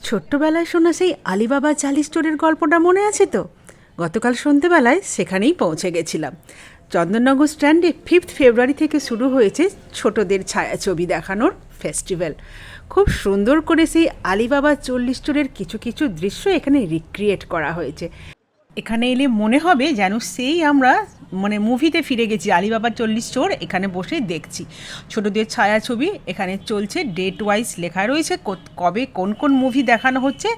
ছোট্টবেলায় শোনা সেই আলিবাবা চালি স্টোরের গল্পটা মনে আছে তো? গতকাল সন্ধেবেলায় সেখানেই পৌঁছে গেছিলাম। চন্দননগর স্ট্যান্ডে 5 ফেব্রুয়ারি থেকে শুরু হয়েছে ছোটদের ছায়াছবি দেখানোর ফেস্টিভ্যাল। খুব সুন্দর করে সেই আলিবাবা 40 স্টোরের কিছু কিছু দৃশ্য এখানে রিক্রিয়েট করা হয়েছে। এখানে এলে মনে হবে যেন সেই আমরা মুভিতে ফিরে গেছি। আলিবাবা 40 স্টোর এখানে বসে দেখছি ছোটদের ছায়াছবি। এখানে চলছে ডেট ওয়াইজ লেখা রয়েছে কবে কোন কোন মুভি দেখানো হচ্ছে।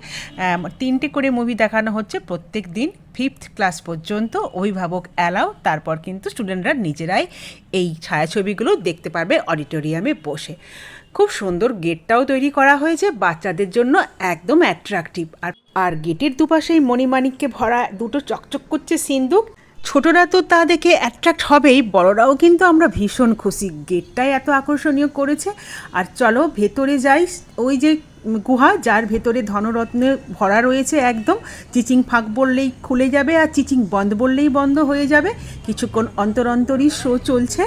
3টে করে মুভি দেখানো হচ্ছে প্রত্যেক দিন 5th ক্লাস পর্যন্ত। অভিভাবক অ্যালাও, তারপর কিন্তু স্টুডেন্টরা নিজেরাই এই ছায়াছবিগুলো দেখতে পারবে অডিটোরিয়ামে বসে। খুব সুন্দর গেটটাও তৈরি করা হয়েছে বাচ্চাদের জন্য, একদম অ্যাট্রাকটিভ। আর গেটের দুপাশেই মণিমাণিক্যে ভরা দুটো চকচক করছে সিন্দুক। ছোটরা তো তা দেখে অ্যাট্রাক্ট হবেই, বড়রাও কিন্তু আমরা ভীষণ খুশি। গেটটাই এত আকর্ষণীয় করেছে। আর চলো ভেতরে যাই। ওই যে গুহা, যার ভেতরে ধনরত্নে ভরা রয়েছে, একদম চিচিং ফাঁক বললেই খুলে যাবে আর চিচিং বন্ধ বললেই বন্ধ হয়ে যাবে। কিছুক্ষণ অন্তর অন্তরই শো চলছে।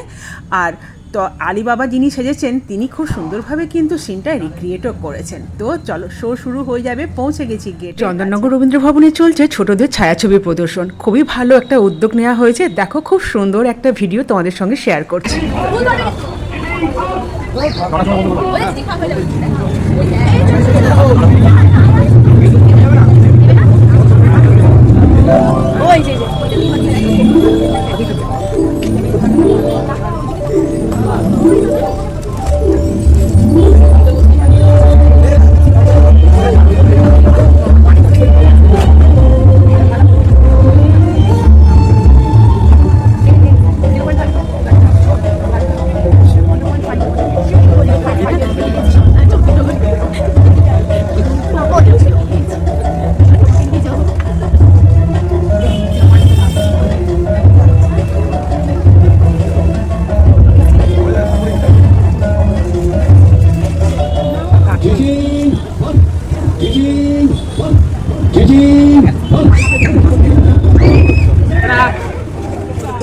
আর তো আলিবাবা যিনি সেজেছেন তিনি খুব সুন্দরভাবে কিন্তু সিনটা রিক্রিয়েটও করেছেন। তো চলো, শো শুরু হয়ে যাবে। পৌঁছে গেছি গেট। চন্দননগর রবীন্দ্র ভবনে চলছে ছোটদের ছায়াছবি প্রদর্শন। খুবই ভালো একটা উদ্যোগ নেওয়া হয়েছে। দেখো, খুব সুন্দর একটা ভিডিও তোমাদের সঙ্গে শেয়ার করছি।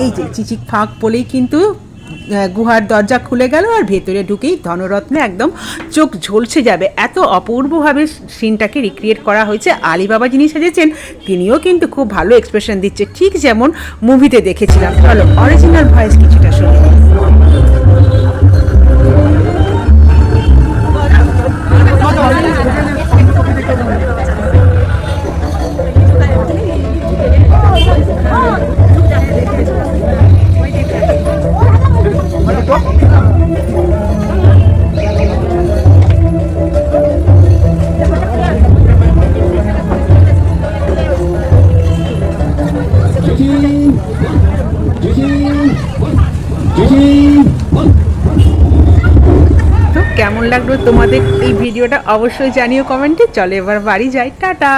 এই যে চিচিক ফাঁক বলেই কিন্তু গুহার দরজা খুলে গেল, আর ভেতরে ঢুকেই ধনরত্নে একদম চোখ ঝলসে যাবে। এত অপূর্বভাবে সিনটাকে রিক্রিয়েট করা হয়েছে। আলিবাবা যিনি সেজেছেন তিনিও কিন্তু খুব ভালো এক্সপ্রেশন দিচ্ছে, ঠিক যেমন মুভিতে দেখেছিলাম। চলো অরিজিনাল ভয়েস কিছুটা শুনি। তো কেমন লাগলো তোমাদের এই ভিডিওটা অবশ্যই জানিও কমেন্টে। চলো এবার বাড়ি যাই, টাটা।